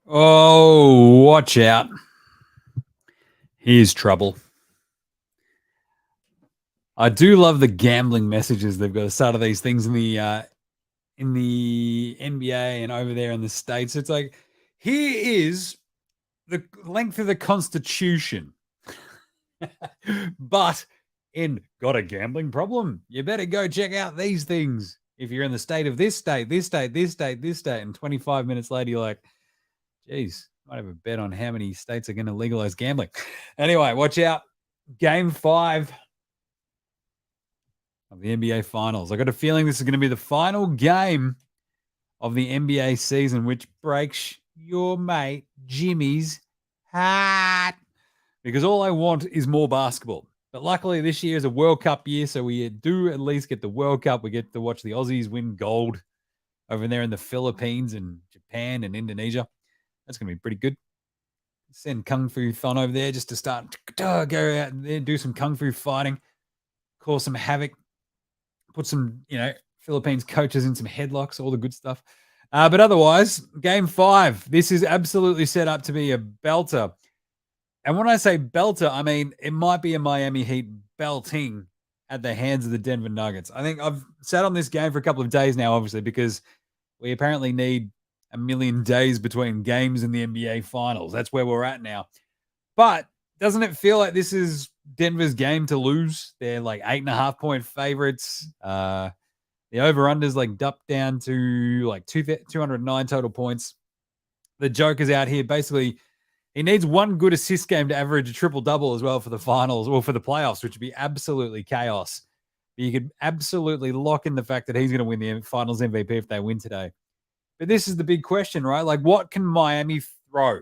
Oh, watch out. Here's trouble. I do love the gambling messages they've got at the start of these things in the NBA and over there in the States. It's like, here is the length of the Constitution. But in got a gambling problem, you better go check out these things. If you're in the state of this state, this state, this state, this state, and 25 minutes later, you're like, geez, might have a bet on how many states are going to legalize gambling. Anyway, watch out. Game 5 of the NBA Finals. I got a feeling this is going to be the final game of the NBA season, which breaks your mate Jimmy's heart. Because all I want is more basketball. But luckily, this year is a World Cup year, so we do at least get the World Cup. We get to watch the Aussies win gold over there in the Philippines and Japan and Indonesia. That's going to be pretty good. Send Kung Fu Thon over there just to start go out there, do some Kung Fu fighting, cause some havoc, put some, Philippines coaches in some headlocks, all the good stuff. But otherwise, game 5, this is absolutely set up to be a belter. And when I say belter, I mean it might be a Miami Heat belting at the hands of the Denver Nuggets. I think I've sat on this game for a couple of days now, obviously, because we apparently need a million days between games in the NBA Finals. That's where we're at now. But doesn't it feel like this is Denver's game to lose? They're like 8.5-point favorites. The over-under's like dumped down to like 209 total points. The Joker's out here. Basically, he needs one good assist game to average a triple-double as well for the finals or for the playoffs, which would be absolutely chaos. But you could absolutely lock in the fact that he's going to win the finals MVP if they win today. But this is the big question, right? Like, what can Miami throw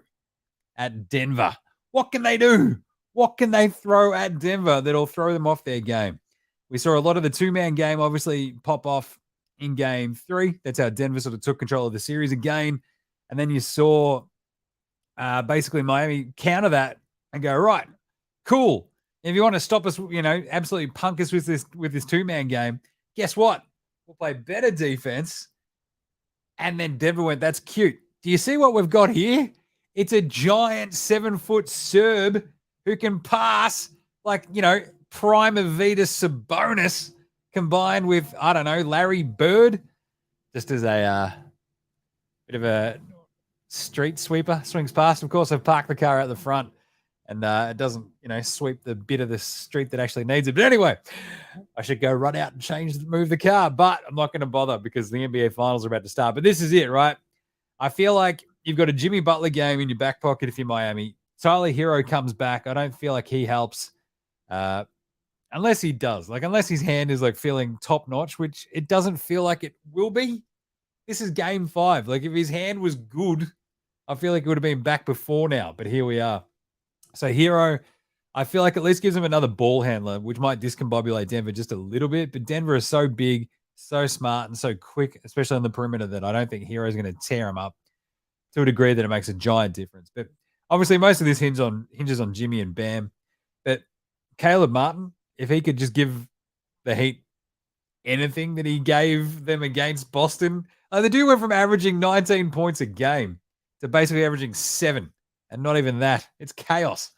at Denver? What can they do? What can they throw at Denver that'll throw them off their game? We saw a lot of the two-man game obviously pop off in game 3. That's how Denver sort of took control of the series again. And then you saw basically Miami counter that and go, right, cool. If you want to stop us, absolutely punk us with this two-man game, guess what? We'll play better defense. And then Denver went, that's cute. Do you see what we've got here? It's a giant 7-foot Serb who can pass like, prime Evita Sabonis combined with, I don't know, Larry Bird, just as a bit of a street sweeper, swings past. Of course, I've parked the car out the front and it doesn't, sweep the bit of the street that actually needs it. But anyway, I should go run out and move the car, but I'm not going to bother because the NBA Finals are about to start. But this is it, right? I feel like you've got a Jimmy Butler game in your back pocket if you're Miami. Tyler Hero comes back. I don't feel like he helps unless he does. Like, unless his hand is, like, feeling top-notch, which it doesn't feel like it will be. This is game 5. Like, if his hand was good, I feel like it would have been back before now, but here we are. So Hero, I feel like at least gives him another ball handler, which might discombobulate Denver just a little bit. But Denver is so big, so smart, and so quick, especially on the perimeter, that I don't think Hero is going to tear him up to a degree that it makes a giant difference. But obviously, most of this hinges on Jimmy and Bam. But Caleb Martin, if he could just give the Heat anything that he gave them against Boston, the dude went from averaging 19 points a game to basically averaging 7. And not even that. It's chaos.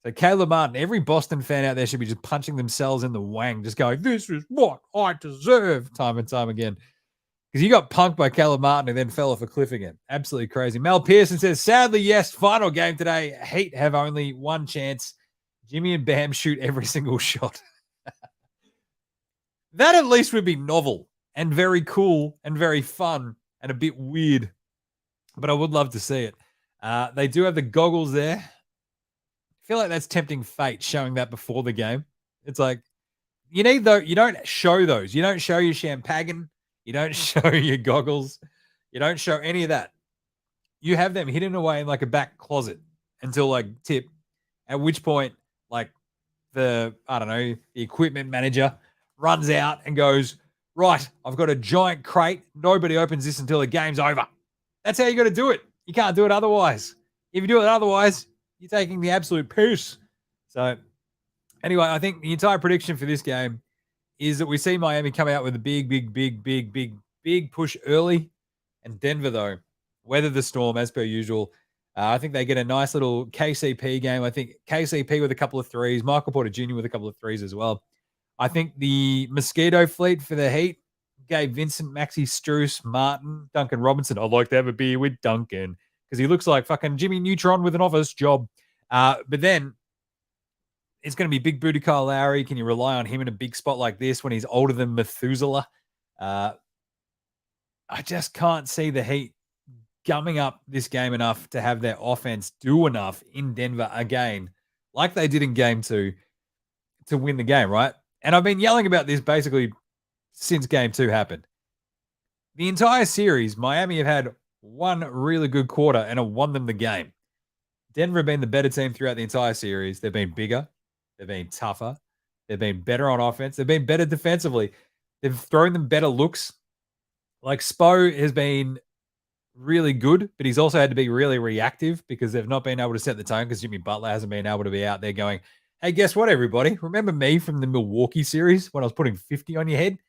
So Caleb Martin, every Boston fan out there should be just punching themselves in the wang, just going, this is what I deserve, time and time again. Because you got punked by Caleb Martin and then fell off a cliff again. Absolutely crazy. Mel Pearson says, sadly, yes, final game today. Heat have only one chance. Jimmy and Bam shoot every single shot. That at least would be novel and very cool and very fun and a bit weird. But I would love to see it. They do have the goggles there. I feel like that's tempting fate, showing that before the game. It's like, you don't show those. You don't show your champagne. You don't show your goggles. You don't show any of that. You have them hidden away in like a back closet until like tip, at which point, like the equipment manager runs out and goes, right, I've got a giant crate. Nobody opens this until the game's over. That's how you got to do it. You can't do it otherwise. If you do it otherwise, you're taking the absolute piss. So anyway, I think the entire prediction for this game is that we see Miami come out with a big push early. And Denver, though, weather the storm as per usual. I think they get a nice little KCP game. I think KCP with a couple of threes, Michael Porter Jr. with a couple of threes as well. I think the Mosquito fleet for the Heat, Gabe Vincent, Maxi Struess, Martin, Duncan Robinson. I'd like to have a beer with Duncan because he looks like fucking Jimmy Neutron with an office job. But then it's going to be big booty Kyle Lowry. Can you rely on him in a big spot like this when he's older than Methuselah? I just can't see the Heat gumming up this game enough to have their offense do enough in Denver again, like they did in game 2, to win the game, right? And I've been yelling about this basically since game 2 happened. The entire series, Miami have had one really good quarter and it won them the game. Denver have been the better team throughout the entire series. They've been bigger. They've been tougher. They've been better on offense. They've been better defensively. They've thrown them better looks. Like Spo has been really good, but he's also had to be really reactive because they've not been able to set the tone because Jimmy Butler hasn't been able to be out there going, hey, guess what, everybody? Remember me from the Milwaukee series when I was putting 50 on your head?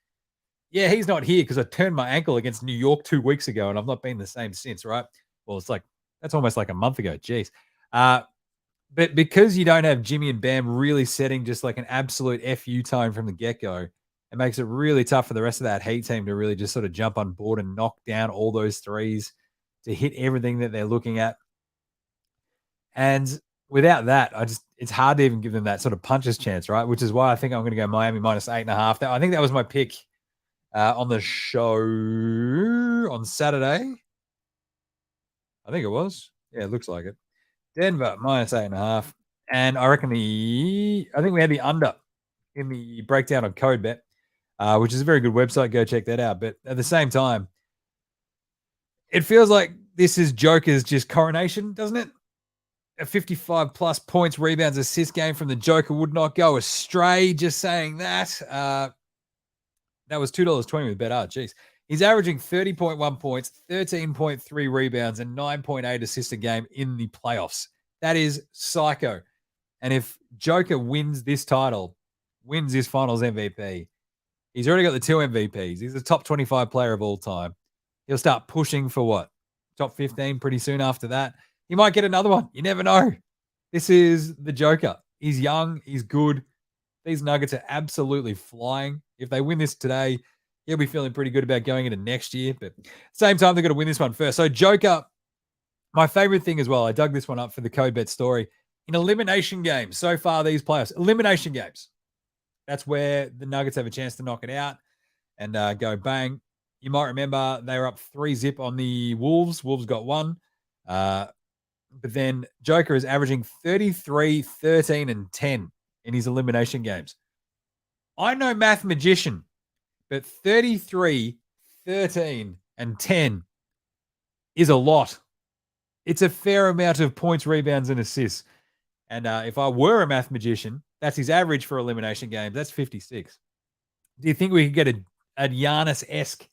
Yeah, he's not here because I turned my ankle against New York 2 weeks ago and I've not been the same since, right? Well, it's like, that's almost like a month ago. Jeez. But because you don't have Jimmy and Bam really setting just like an absolute FU tone from the get-go, it makes it really tough for the rest of that Heat team to really just sort of jump on board and knock down all those threes to hit everything that they're looking at. And without that, it's hard to even give them that sort of puncher's chance, right? Which is why I think I'm going to go Miami minus 8.5. I think that was my pick on the show on Saturday. I think it was. Yeah, it looks like it. Denver minus 8.5. And I reckon I think we had the under in the breakdown on CodeBet, which is a very good website. Go check that out. But at the same time, it feels like this is Joker's just coronation, doesn't it? A 55 plus points, rebounds, assist game from the Joker would not go astray. Just saying that. That was $2.20 with BetR. Jeez. He's averaging 30.1 points, 13.3 rebounds, and 9.8 assists a game in the playoffs. That is psycho. And if Joker wins this title, wins his finals MVP, he's already got the 2 MVPs. He's the top 25 player of all time. He'll start pushing for what? Top 15 pretty soon after that. He might get another one. You never know. This is the Joker. He's young. He's good. These Nuggets are absolutely flying. If they win this today, he'll be feeling pretty good about going into next year. But same time, they've got to win this one first. So Joker, my favorite thing as well, I dug this one up for the CodeBet story. In elimination games, so far these playoffs, elimination games, that's where the Nuggets have a chance to knock it out and go bang. You might remember they were up 3-0 on the Wolves. Wolves got one. But then Joker is averaging 33, 13, and 10 in his elimination games. I know math magician, but 33, 13, and 10 is a lot. It's a fair amount of points, rebounds, and assists. And if I were a math magician, that's his average for elimination games. That's 56. Do you think we could get a Giannis-esque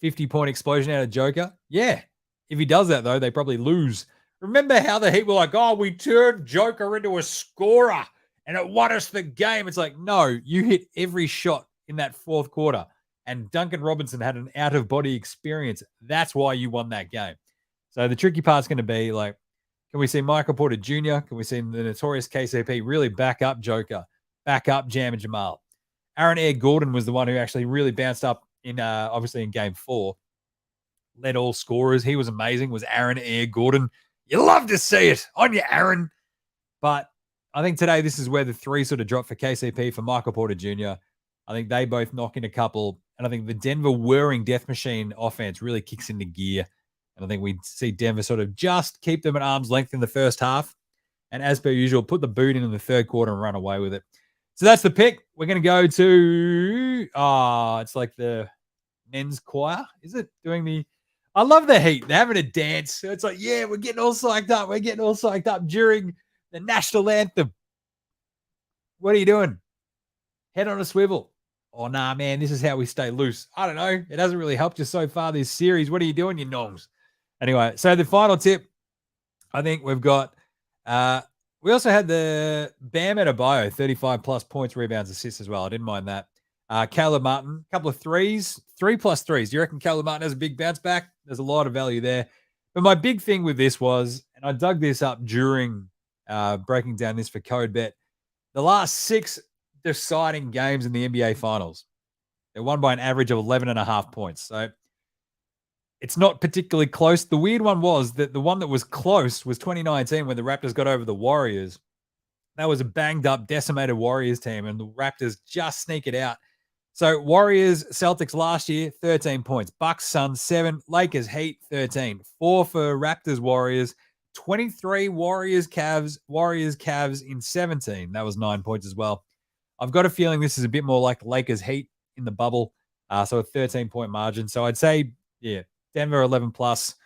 50-point explosion out of Joker? Yeah. If he does that, though, they probably lose. Remember how the Heat were like, oh, we turned Joker into a scorer and it won us the game. It's like, no, you hit every shot in that fourth quarter. And Duncan Robinson had an out-of-body experience. That's why you won that game. So the tricky part's going to be like, can we see Michael Porter Jr.? Can we see the notorious KCP really back up Joker, back up Jam and Jamal? Aaron Air Gordon was the one who actually really bounced up in obviously in game 4. Led all scorers. He was amazing, was Aaron Air Gordon. You love to see it on you, Aaron. But I think today this is where the 3 sort of drop for KCP, for Michael Porter Jr. I think they both knock in a couple. And I think the Denver whirring death machine offense really kicks into gear. And I think we see Denver sort of just keep them at arm's length in the first half. And as per usual, put the boot in the third quarter and run away with it. So that's the pick. We're going to go to, it's like the men's choir. Is it doing the, I love the Heat. They're having a dance. So it's like, yeah, we're getting all psyched up. We're getting all psyched up during the national anthem. What are you doing? Head on a swivel. Oh, nah, man, this is how we stay loose. I don't know. It hasn't really helped you so far this series. What are you doing, you nongs? Anyway, so the final tip, I think we've got, we also had the Bam Adebayo, 35 plus points, rebounds, assists as well. I didn't mind that. Caleb Martin, a couple of threes, 3+3s. Do you reckon Caleb Martin has a big bounce back? There's a lot of value there. But my big thing with this was, and I dug this up during breaking down this for CodeBet, the last 6 deciding games in the NBA Finals, they're won by an average of 11.5 points. So it's not particularly close. The weird one was that the one that was close was 2019 when the Raptors got over the Warriors. That was a banged up, decimated Warriors team, and the Raptors just sneak it out. So Warriors, Celtics last year, 13 points. Bucks, Suns, 7. Lakers, Heat, 13. 4 for Raptors, Warriors. 23 Warriors, Cavs in 17. That was 9 points as well. I've got a feeling this is a bit more like Lakers, Heat in the bubble. So a 13-point margin. So I'd say, yeah, Denver 11 plus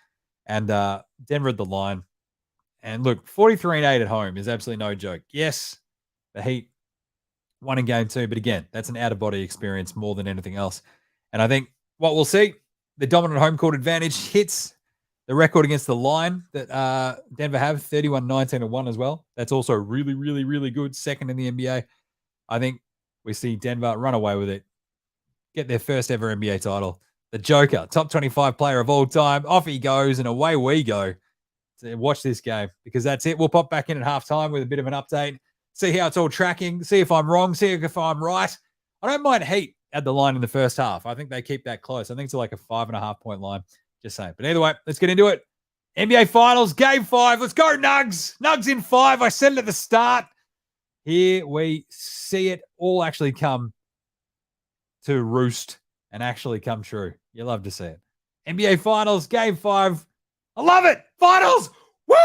and Denver at the line. And look, 43-8 at home is absolutely no joke. Yes, the Heat won in game 2, but again, that's an out-of-body experience more than anything else. And I think what we'll see, the dominant home court advantage hits the record against the line that Denver have, 31-19-1 as well. That's also really, really, really good. Second in the NBA. I think we see Denver run away with it, get their first ever NBA title. The Joker, top 25 player of all time. Off he goes, and away we go. So watch this game because that's it. We'll pop back in at halftime with a bit of an update, see how it's all tracking, see if I'm wrong, see if I'm right. I don't mind Heat at the line in the first half. I think they keep that close. I think it's like a 5.5-point line. Just saying. But either way, let's get into it. NBA Finals, Game 5. Let's go, Nugs. Nugs in 5. I said it at the start. Here we see it all actually come to roost and actually come true. You love to see it. NBA Finals, Game 5. I love it. Finals. Woo!